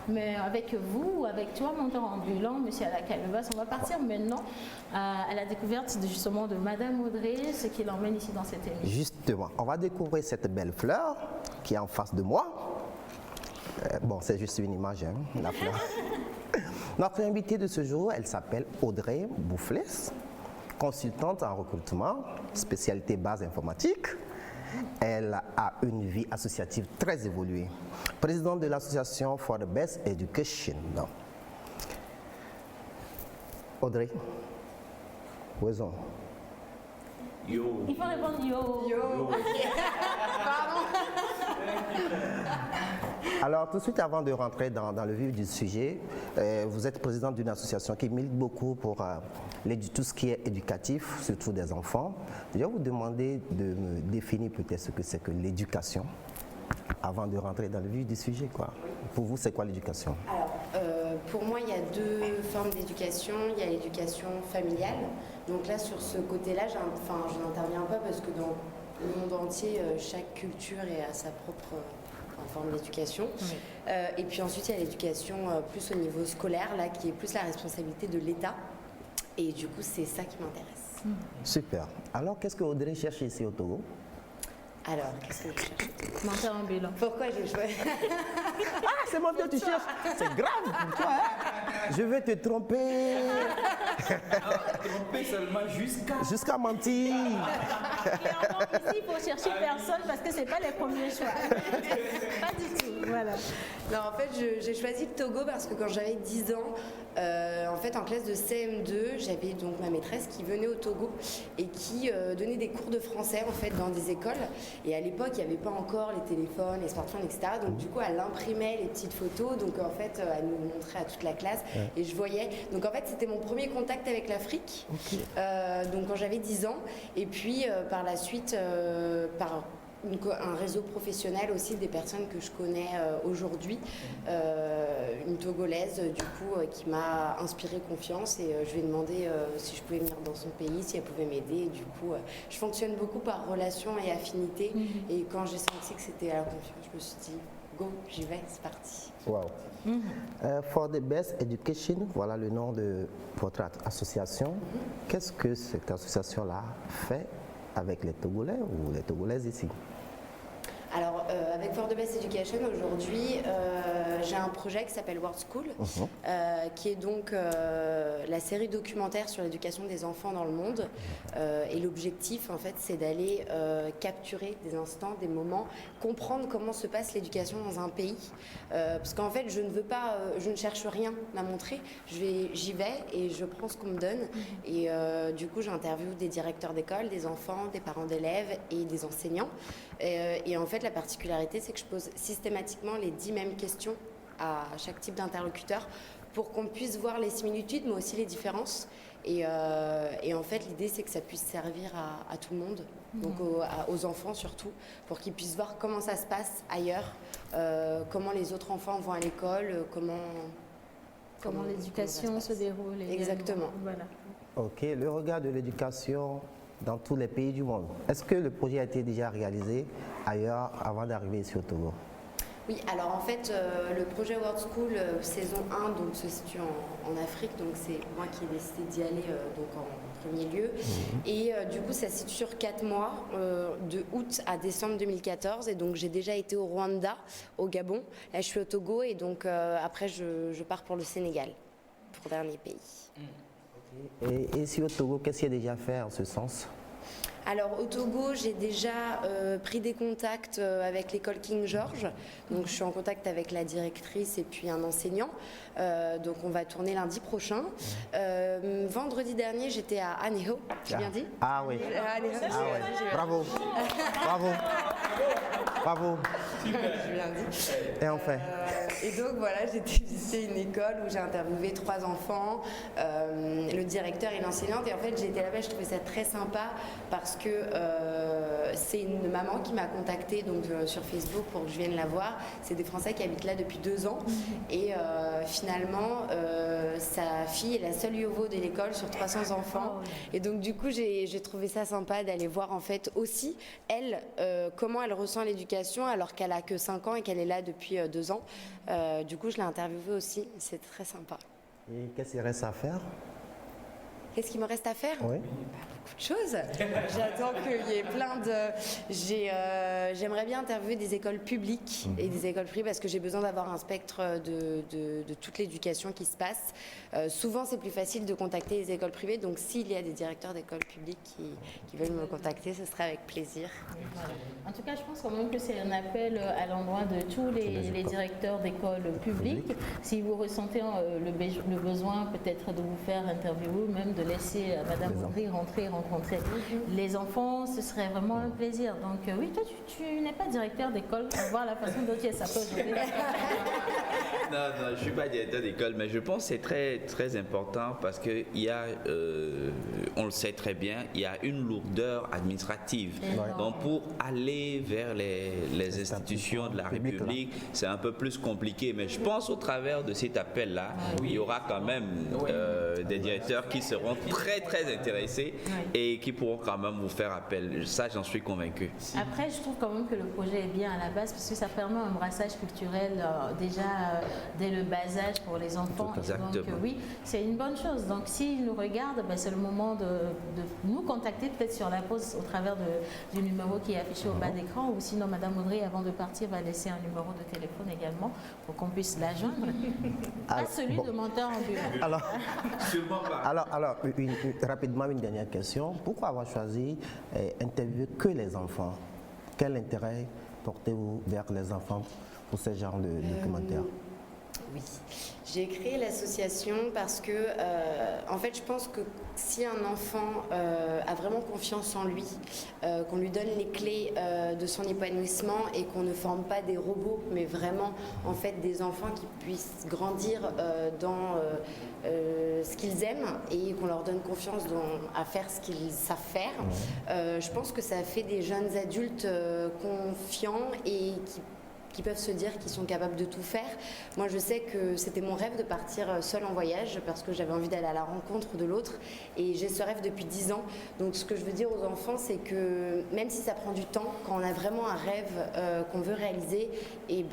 mais avec vous, avec toi, menteur ambulant, monsieur Alakalebas, on va partir maintenant à la découverte justement de Madame Audrey, ce qui l'emmène ici dans cette émission. Justement, on va découvrir cette belle fleur qui est en face de moi. Bon, c'est juste une image, hein, la fleur. Notre invitée de ce jour, elle s'appelle Audrey Boufflès, consultante en recrutement, spécialité base informatique. Elle a une vie associative très évoluée. Présidente de l'association For the Best Education. Audrey, où est-on? Yo. Il faut répondre yo. Yo. Pardon. Alors, tout de suite, avant de rentrer dans le vif du sujet, vous êtes présidente d'une association qui milite beaucoup pour tout ce qui est éducatif, surtout des enfants. Je vais vous demander de me définir peut-être ce que c'est que l'éducation, avant de rentrer dans le vif du sujet, quoi. Pour vous, c'est quoi l'éducation? Alors, pour moi, il y a deux formes d'éducation. Il y a l'éducation familiale. Donc là, sur ce côté-là, je n'interviens pas parce que dans le monde entier, chaque culture a sa propre forme d'éducation. Oui. Et puis ensuite, il y a l'éducation plus au niveau scolaire, là, qui est plus la responsabilité de l'État. Et du coup, c'est ça qui m'intéresse. Super. Alors, qu'est-ce que Audrey cherche ici au Togo? Alors, qu'est-ce que tu cherches? Menteur ambulant. Pourquoi j'ai choisi? Ah, c'est mon Dieu, tu cherches. C'est grave pour toi, hein? Je vais te tromper. Tromper seulement jusqu'à mentir. Clairement, ici, il faut chercher personne parce que ce n'est pas les premiers choix. Pas du tout, voilà. Non, en fait, j'ai choisi le Togo parce que quand j'avais 10 ans, en fait, en classe de CM2, j'avais donc ma maîtresse qui venait au Togo et qui donnait des cours de français, en fait, dans des écoles. Et à l'époque, il n'y avait pas encore les téléphones, les smartphones, etc. Donc, du coup, elle imprimait les petites photos. Donc, en fait, elle nous montrait à toute la classe. Ouais. Et je voyais. Donc, en fait, c'était mon premier contact avec l'Afrique. Okay. Donc, quand j'avais 10 ans. Et puis, par la suite, par un réseau professionnel aussi des personnes que je connais aujourd'hui, une Togolaise du coup qui m'a inspiré confiance et je lui ai demandé si je pouvais venir dans son pays, si elle pouvait m'aider. Du coup, je fonctionne beaucoup par relation et affinité. Et quand j'ai senti que c'était à la confiance, je me suis dit go, j'y vais, c'est parti. Wow. For the Best Education, voilà le nom de votre association. Qu'est-ce que cette association-là fait avec les Togolais ou les Togolaises ici? Alors, avec For the Best Education, aujourd'hui, j'ai un projet qui s'appelle World School, qui est donc la série documentaire sur l'éducation des enfants dans le monde. Et l'objectif, en fait, c'est d'aller capturer des instants, des moments, comprendre comment se passe l'éducation dans un pays. Parce qu'en fait, je ne cherche rien à montrer. J'y vais et je prends ce qu'on me donne. Et du coup, j'interviewe des directeurs d'école, des enfants, des parents d'élèves et des enseignants. Et en fait, la particularité, c'est que je pose systématiquement les 10 mêmes questions à chaque type d'interlocuteur pour qu'on puisse voir les similitudes, mais aussi les différences. Et en fait, l'idée, c'est que ça puisse servir à tout le monde, donc aux enfants surtout, pour qu'ils puissent voir comment ça se passe ailleurs, comment les autres enfants vont à l'école, comment l'éducation se déroule. Exactement. Voilà. Ok, le regard de l'éducation dans tous les pays du monde. Est-ce que le projet a été déjà réalisé ailleurs avant d'arriver ici au Togo? Oui, alors en fait, le projet World School saison 1 donc, se situe en Afrique, donc c'est moi qui ai décidé d'y aller donc en premier lieu. Et du coup, ça se situe sur 4 mois, de août à décembre 2014. Et donc, j'ai déjà été au Rwanda, au Gabon. Là, je suis au Togo et donc après, je pars pour le Sénégal, pour dernier pays. Et ici au Togo, qu'est-ce qu'il y a déjà fait en ce sens? Alors au Togo, j'ai déjà pris des contacts avec l'école King George. Donc je suis en contact avec la directrice et puis un enseignant. Donc on va tourner lundi prochain. Vendredi dernier, j'étais à Aneho. J'ai bien dit? Ah oui. Bravo. Bravo. Bravo. Super. J'ai bien dit. Et enfin. Et donc voilà, j'ai visité une école où j'ai interviewé 3 enfants, le directeur et l'enseignante. Et en fait, j'ai été là-bas, je trouvais ça très sympa parce que c'est une maman qui m'a contactée donc, sur Facebook pour que je vienne la voir. C'est des Français qui habitent là depuis 2 ans. Et finalement, sa fille est la seule YOVO de l'école sur 300 enfants. Et donc du coup, j'ai trouvé ça sympa d'aller voir en fait aussi, elle, comment elle ressent l'éducation alors qu'elle a que 5 ans et qu'elle est là depuis 2 ans. Du coup, je l'ai interviewé aussi, c'est très sympa. Et qu'est-ce qu'il reste à faire? Qu'est-ce qu'il me reste à faire? Oui. Beaucoup de choses. J'attends qu'il y ait plein de... J'aimerais bien interviewer des écoles publiques et des écoles privées parce que j'ai besoin d'avoir un spectre de toute l'éducation qui se passe. Souvent, c'est plus facile de contacter les écoles privées. Donc, s'il y a des directeurs d'écoles publiques qui veulent me contacter, ce serait avec plaisir. Voilà. En tout cas, je pense quand même que c'est un appel à l'endroit de tous les directeurs d'écoles publiques. Si vous ressentez le besoin peut-être de vous faire interviewer, même de laisser Madame Audrey rentrer rencontrer les enfants, ce serait vraiment un plaisir. Donc oui, toi tu n'es pas directeur d'école, on va voir la façon dont tu es sapeur aujourd'hui. Non, je ne suis pas directeur d'école, mais je pense que c'est très, très important parce qu'il y a, on le sait très bien, il y a une lourdeur administrative. Donc pour aller vers les institutions de la République, c'est un peu plus compliqué. Mais je pense au travers de cet appel-là, il y aura quand même des directeurs qui seront très, très intéressés et qui pourront quand même vous faire appel. Ça, j'en suis convaincu. Après, je trouve quand même que le projet est bien à la base parce que ça permet un brassage culturel déjà dès le bas âge pour les enfants. Exactement. Donc oui, c'est une bonne chose. Donc s'ils nous regardent, c'est le moment de nous contacter peut-être sur la pause au travers du numéro qui est affiché au bas d'écran ou sinon Madame Audrey, avant de partir, va laisser un numéro de téléphone également pour qu'on puisse la joindre. Pas celui de monteur ambulant. Alors, Sûrement pas. alors rapidement, une dernière question. Pourquoi avoir choisi interviewer que les enfants? Quel intérêt portez-vous vers les enfants pour ce genre de documentaire? Oui, j'ai créé l'association parce que, en fait, je pense que si un enfant a vraiment confiance en lui, qu'on lui donne les clés de son épanouissement et qu'on ne forme pas des robots, mais vraiment, en fait, des enfants qui puissent grandir dans ce qu'ils aiment et qu'on leur donne confiance à faire ce qu'ils savent faire, je pense que ça fait des jeunes adultes confiants et qui peuvent se dire qu'ils sont capables de tout faire. Moi, je sais que c'était mon rêve de partir seule en voyage parce que j'avais envie d'aller à la rencontre de l'autre et j'ai ce rêve depuis 10 ans. Donc, ce que je veux dire aux enfants, c'est que même si ça prend du temps, quand on a vraiment un rêve qu'on veut réaliser, et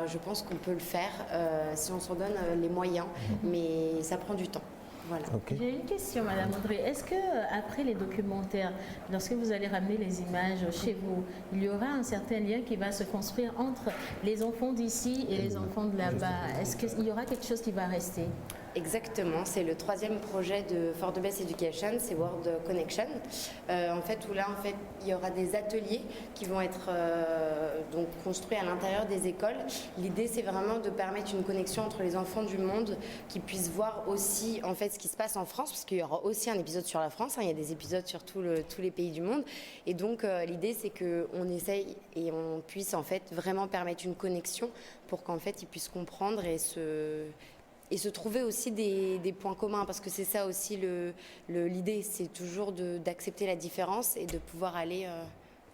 je pense qu'on peut le faire si on s'en donne les moyens, mais ça prend du temps. Voilà. Okay. J'ai une question, Madame Audrey. Est-ce que après les documentaires, lorsque vous allez ramener les images chez vous, il y aura un certain lien qui va se construire entre les enfants d'ici et les enfants de là-bas? Est-ce qu'il y aura quelque chose qui va rester? Exactement, c'est le 3e projet de For the Best Education, c'est World Connection. En fait, il y aura des ateliers qui vont être donc construits à l'intérieur des écoles. L'idée, c'est vraiment de permettre une connexion entre les enfants du monde qui puissent voir aussi en fait ce qui se passe en France, parce qu'il y aura aussi un épisode sur la France. Il y a des épisodes sur tous les pays du monde. Et donc, l'idée, c'est qu'on essaye et on puisse en fait vraiment permettre une connexion pour qu'en fait ils puissent comprendre et se trouver aussi des points communs, parce que c'est ça aussi l'idée, c'est toujours d'accepter la différence et de pouvoir aller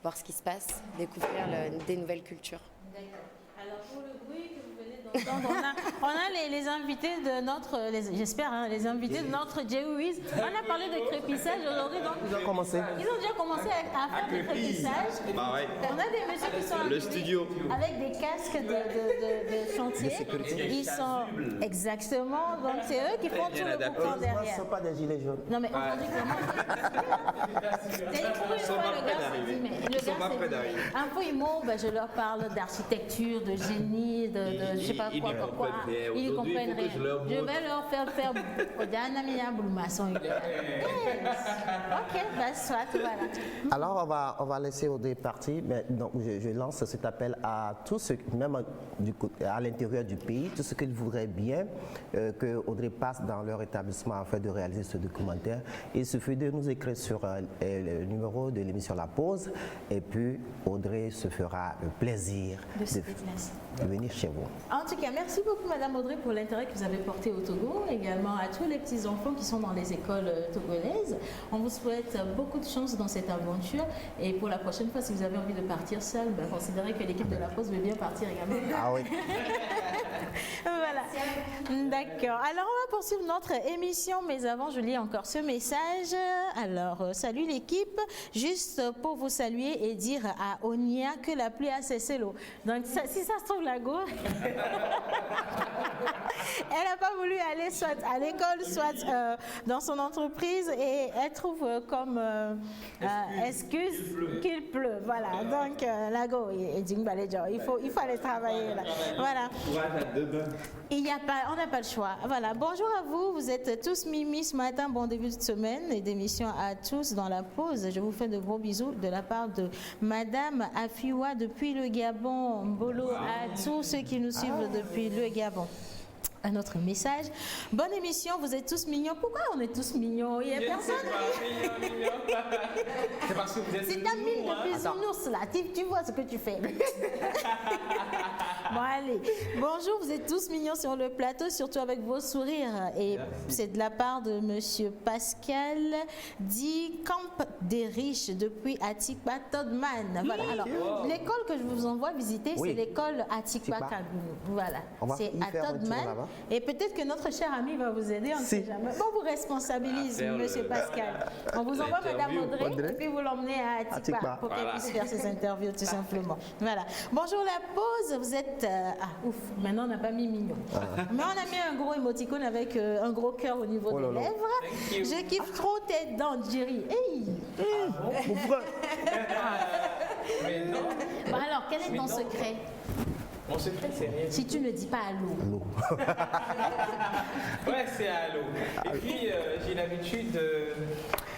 voir ce qui se passe, découvrir des nouvelles cultures. D'accord. Alors pour le bruit que vous venez d'entendre, on a les invités de notre, j'espère, les invités de notre J-Wiz. On a parlé de crépissage aujourd'hui, donc Ils ont commencé. ils ont déjà commencé à faire du crépissage. Bah ouais. On a des messieurs qui sont Le arrivés studio. avec des casques de chantier. Ils sont exactement, donc c'est eux qui font tout le boucan Ce ne derrière. sont pas des gilets jaunes. Non mais aujourd'hui vraiment, j'ai cru une fois le gars s'est dit, mais le Ils sont pas gars prêts s'est d'arriver. dit, un peu immo, je leur parle d'architecture, de génie, de je sais pas Ils quoi. ne comprennent rien. Ils Aujourd'hui, comprennent il faut que rien. je leur Je montre. vais leur faire Odiana Miyabulu maçon. Ok, bah soit, voilà. Alors, on va laisser Audrey partir. Mais donc, je lance cet appel à tous ceux, même à l'intérieur du pays, tous ceux qui voudraient bien que Audrey passe dans leur établissement afin de réaliser ce documentaire. Il suffit de nous écrire sur le numéro de l'émission La Pause, et puis Audrey se fera le plaisir De se déplacer. de venir chez vous. En tout cas, merci beaucoup Madame Audrey pour l'intérêt que vous avez porté au Togo, également à tous les petits enfants qui sont dans les écoles togolaises. On vous souhaite beaucoup de chance dans cette aventure, et pour la prochaine fois, si vous avez envie de partir seul, considérez que l'équipe de La Pause veut bien partir également. Ah oui. Voilà. D'accord. Alors, on va poursuivre notre émission, mais avant, je lis encore ce message. Alors, salut l'équipe. Juste pour vous saluer et dire à Onia que la pluie a cessé l'eau. Donc, si ça se trouve, la go, elle n'a pas voulu aller soit à l'école, soit dans son entreprise et elle trouve comme excuse qu'il pleut. Voilà. Donc, la go, il dit, il faut aller travailler là. Voilà. On n'a pas le choix. Voilà. Bonjour à vous. Vous êtes tous mimi ce matin. Bon début de semaine et d'émission à tous dans la pause. Je vous fais de gros bisous de la part de Madame Afiwa depuis le Gabon. Mbolo à tous ceux qui nous suivent depuis le Gabon. Un autre message. Bonne émission, vous êtes tous mignons. Pourquoi on est tous mignons? Il n'y a personne. C'est parce que vous êtes. C'est ta mine de bisounours là. Tu vois ce que tu fais. Bon, allez. Bonjour, vous êtes tous mignons sur le plateau, surtout avec vos sourires. Et c'est de la part de Monsieur Pascal dit Camp des Riches depuis Atikpa Todman. Voilà. Alors, l'école que je vous envoie visiter, c'est l'école Atikpa Kagounou. Voilà. C'est à Todman. Et peut-être que notre cher ami va vous aider, on ne sait jamais. Bon, on vous responsabilise, Monsieur Pascal. On vous envoie Madame Audrey et puis vous l'emmenez à Atikpa pour qu'elle puisse faire ses interviews tout simplement. Voilà. Bonjour la pause, vous êtes... maintenant on n'a pas mis mignon. Mais on a mis un gros émoticône avec un gros cœur au niveau des lèvres. Je kiffe trop tes dents, Jerry. Hey. Mais non. Bon, alors, quel est ton secret? Mon secret, c'est rien. Si tu ne dis pas allô. Ouais, c'est à l'eau. Et puis, j'ai l'habitude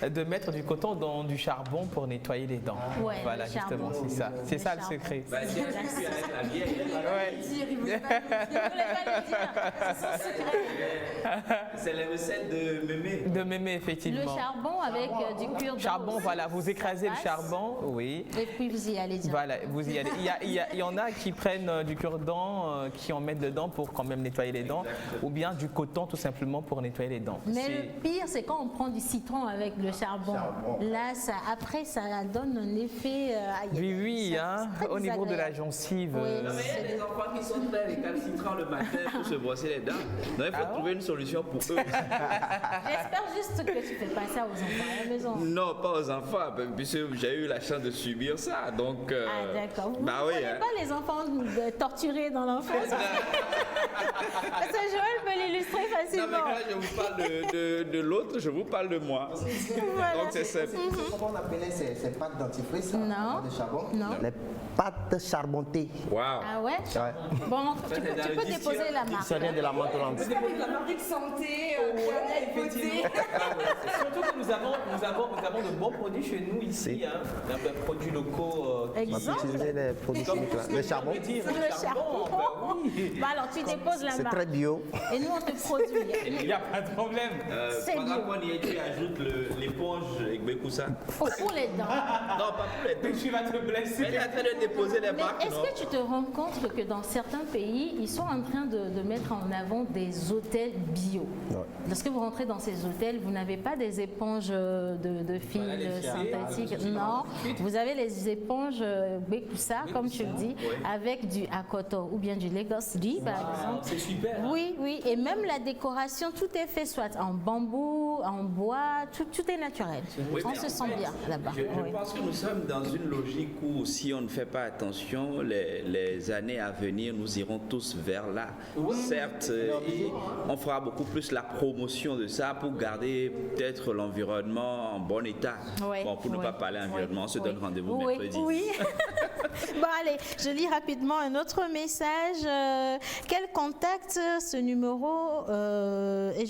de mettre du coton dans du charbon pour nettoyer les dents. Ouais, voilà, justement, c'est ça. C'est ça le secret. Bah, si elle suffit avec la vieille, Ouais. Il voulait pas le dire. C'est son secret. c'est la recette de mémé. De mémé, effectivement. Le charbon avec du cuir d'eau. Charbon, voilà, vous écrasez le charbon, oui. Et puis vous y allez dire. Voilà, vous y allez. Il y en a qui prennent du cure-dent, qui en mettent dedans pour quand même nettoyer les dents, ou bien du coton tout simplement pour nettoyer les dents. Mais le pire, c'est quand on prend du citron avec le charbon. Là, après, ça donne un effet. Oui, hein, au niveau de la gencive. gencive. Oui. Non, mais il y a des enfants qui sont très récalcitrants le matin pour se brosser les dents. Donc il faut trouver une solution pour eux. J'espère juste que tu fais pas ça aux enfants à la maison. Non, pas aux enfants, puisque j'ai eu la chance de subir ça. Donc, Ah d'accord. Vous bah ne oui, prenez hein. pas les enfants torturés dans l'enfance. Parce que Joël peut l'illustrer Non, mais facilement. quand je vous parle de l'autre, je vous parle de moi. Voilà. Donc c'est simple. Comment on appelait ces pâtes dentifrice Non. de charbon? Non. Les pâtes charbonnées. Waouh. Ah ouais? Bon, tu peux déposer la marque. Ça vient de la mentolante. Avec la marque santé, bien-être, beauté. Surtout que nous avons de bons produits chez nous ici, hein, des produits locaux. On va utiliser les produits chimiques là. Le charbon. Le charbon. Bah alors tu déposes la C'est marque. très bio. Et nous on te produit. Il n'y a pas de problème. C'est Pendant bio. qu'on y est, tu ajoutes l'éponge avec Bekoussa. Oh, pour les dents. Non, pas pour les dents. Tu vas te blesser. Elle est en train de déposer les Mais marques, est-ce non? que tu te rends compte que dans certains pays, ils sont en train de mettre en avant des hôtels bio? Ouais. Lorsque vous rentrez dans ces hôtels, vous n'avez pas des éponges de fil synthétique. Non, vous avez les éponges Bekoussa, comme tu le dis, avec du Akoto ou bien du Lagos Lee, par exemple. C'est super. Oui, oui, et même la décoration, tout est fait soit en bambou, en bois, tout est naturel. Oui, On mais se en sent fait, bien là-bas. Je Oui. pense que nous sommes dans une logique où si on ne fait pas attention, les années à venir, nous irons tous vers là. Certes, on fera beaucoup plus la promotion de ça pour garder peut-être l'environnement en bon état. Oui, Bon, pour ne oui, pas parler environnement, on se donne rendez-vous oui, mercredi. oui. Bon, allez, je lis rapidement un autre message. Quel contact ce numéro et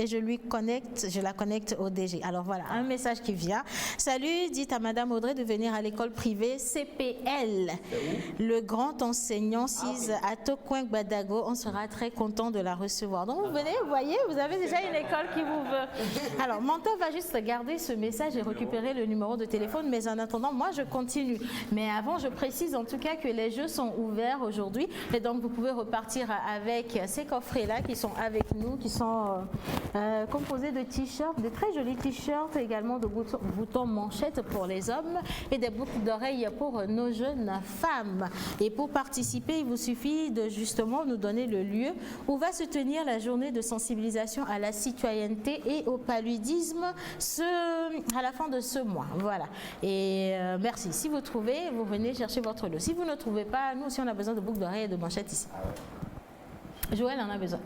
je la connecte au DG. Alors voilà, un message qui vient. Salut, dites à Madame Audrey de venir à l'école privée CPL. Le grand enseignant 6 à Tokweng Badago. On sera très content de la recevoir. Donc vous venez, vous voyez, vous avez déjà une école qui vous veut. Alors, Manta va juste garder ce message et récupérer le numéro de téléphone. Mais en attendant, moi, je continue. Mais Mais avant, je précise en tout cas que les jeux sont ouverts aujourd'hui et donc vous pouvez repartir avec ces coffrets-là qui sont avec nous, qui sont composés de t-shirts, de très jolis t-shirts, également de boutons manchettes pour les hommes et des boucles d'oreilles pour nos jeunes femmes. Et pour participer, il vous suffit de justement nous donner le lieu où va se tenir la journée de sensibilisation à la citoyenneté et au paludisme à la fin de ce mois. Voilà. Et merci. Si vous trouvez, vous venez chercher votre lot. Si vous ne trouvez pas, nous aussi on a besoin de boucles d'oreilles et de manchettes ici. Joël en a besoin.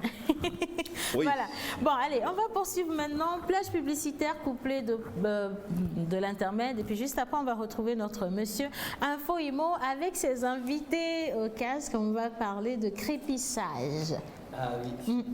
Oui. Voilà. Bon, allez, on va poursuivre maintenant. Plage publicitaire couplée de l'intermède. Et puis juste après, on va retrouver notre monsieur Info Imo avec ses invités au casque. On va parler de crépissage. Ah oui.